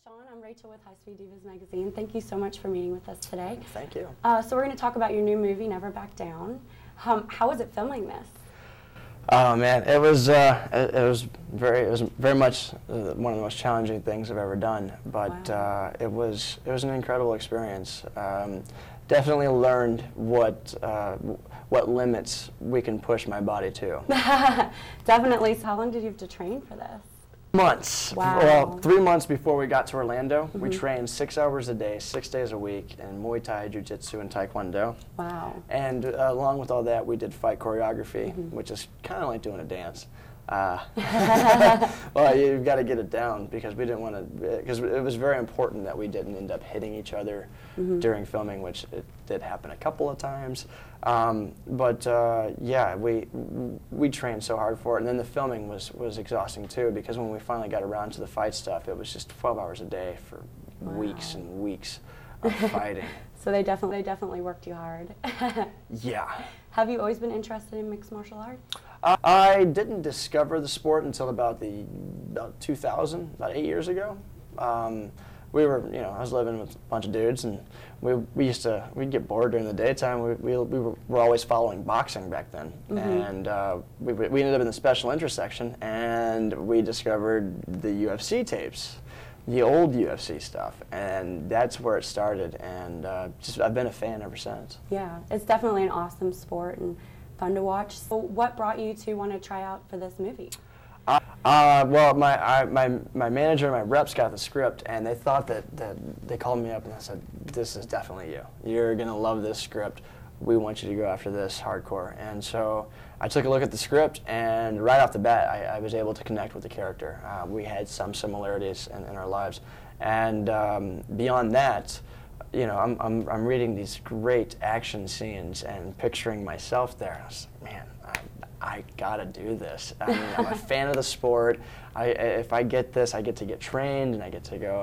Sean. I'm Rachel with High Speed Divas Magazine. Thank you so much for meeting with us today. Thank you. So we're going to talk about your new movie, Never Back Down. How was it filming this? Oh man, it was very much one of the most challenging things I've ever done. But Wow. it was an incredible experience. Definitely learned what limits we can push my body to. Definitely. So how long did you have to train for this? Months. Wow. Well, 3 months before we got to Orlando, we trained 6 hours a day, 6 days a week in Muay Thai, Jiu Jitsu, and Taekwondo. Wow. And along with all that, we did fight choreography, which is kind of like doing a dance. Well, you've got to get it down because we didn't want to, because it was very important that we didn't end up hitting each other during filming, which it did happen a couple of times. Yeah, we trained so hard for it, and then the filming was exhausting too, because when we finally got around to the fight stuff, it was just 12 hours a day for weeks and weeks of fighting. So they definitely worked you hard. Yeah. Have you always been interested in mixed martial arts? I didn't discover the sport until about 2000, about 8 years ago. We were, I was living with a bunch of dudes, and we'd get bored during the daytime. We were always following boxing back then, and we ended up in the special interest section, and we discovered the UFC tapes, the old UFC stuff, and that's where it started. And I've been a fan ever since. Yeah, it's definitely an awesome sport and fun to watch. So what brought you to want to try out for this movie? Well, my manager and my reps got the script, and they thought that they called me up and they said, "This is definitely you. You're gonna love this script. We want you to go after this hardcore." And so I took a look at the script, and right off the bat, I was able to connect with the character. We had some similarities in our lives, and beyond that, I'm reading these great action scenes and picturing myself there. I was like, man, I gotta do this. I mean, I'm a fan of the sport. If I get this, I get to get trained, and I get to go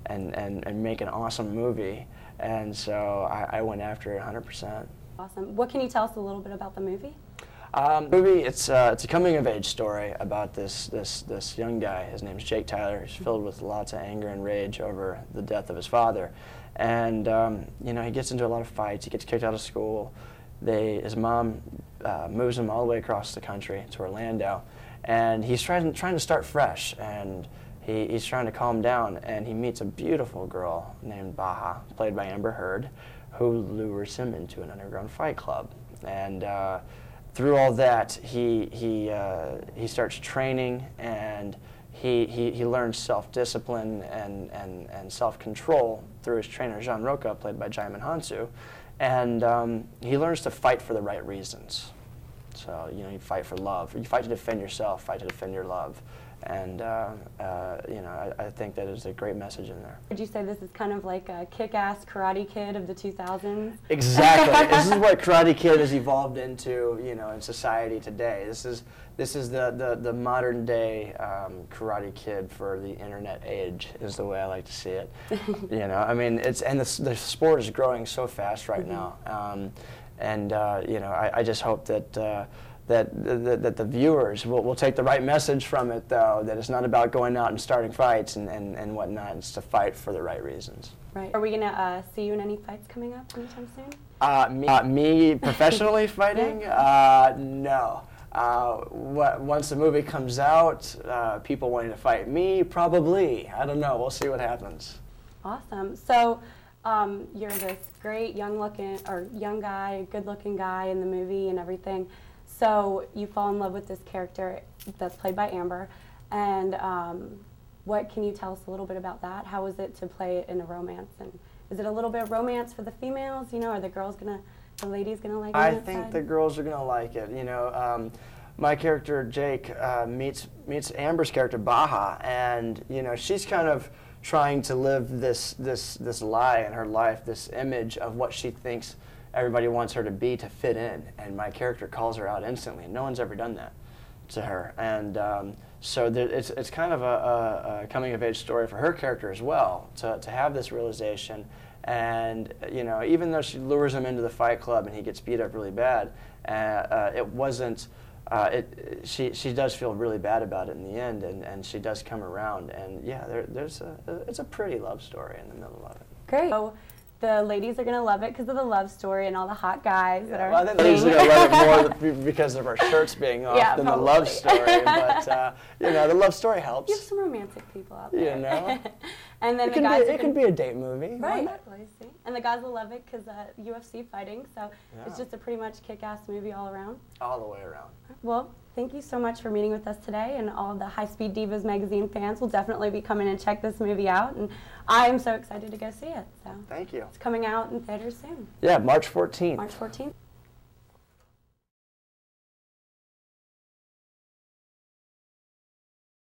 and make an awesome movie. And so I went after it 100%. Awesome. What can you tell us a little bit about the movie? Movie, it's a coming-of-age story about this young guy. His name's Jake Tyler. He's filled with lots of anger and rage over the death of his father. And he gets into a lot of fights. He gets kicked out of school. His mom moves him all the way across the country to Orlando, and he's trying to start fresh, and he's trying to calm down, and he meets a beautiful girl named Baja, played by Amber Heard, who lures him into an underground fight club. And through all that, he starts training, and he learns self-discipline and self-control through his trainer, Roquoa, played by Djimon Hounsou. And he learns to fight for the right reasons. So, you fight for love. You fight to defend yourself, fight to defend your love. And, I think that is a great message in there. Would you say this is kind of like a kick-ass Karate Kid of the 2000s? Exactly. This is what Karate Kid has evolved into, in society today. This is the modern day Karate Kid for the internet age, is the way I like to see it. I mean, the sport is growing so fast right now, I just hope that the viewers will take the right message from it, though, that it's not about going out and starting fights and whatnot. It's to fight for the right reasons. Right. Are we going to see you in any fights coming up anytime soon? Me professionally fighting? No. Once the movie comes out, people wanting to fight me, probably. I don't know. We'll see what happens. Awesome. So you're this great young guy, good-looking guy in the movie and everything. So you fall in love with this character that's played by Amber, and what can you tell us a little bit about that? How is it to play it in a romance, and is it a little bit of romance for the females? Are the ladies gonna like it? I think the girls are gonna like it. My character Jake meets Amber's character Baja, and she's kind of trying to live this lie in her life, this image of what she thinks everybody wants her to be to fit in, and my character calls her out instantly. No one's ever done that to her, and so it's kind of a coming-of-age story for her character as well, to have this realization. And even though she lures him into the fight club and he gets beat up really bad, it wasn't she does feel really bad about it in the end, and she does come around, and yeah, it's a pretty love story in the middle of it. Great. So the ladies are going to love it because of the love story and all the hot guys that are. Well, I think ladies are going to love it more because of our shirts being off than probably. the love story. But you know, the love story helps. You have some romantic people out there. You know. And then it can be a date movie. Right. Exactly. See? And the guys will love it because UFC fighting, so it's just a pretty much kick-ass movie all around. All the way around. Well, thank you so much for meeting with us today, and all the High Speed Divas magazine fans will definitely be coming and check this movie out, and I'm so excited to go see it. So thank you. It's coming out in theaters soon. Yeah, March 14th. March 14th.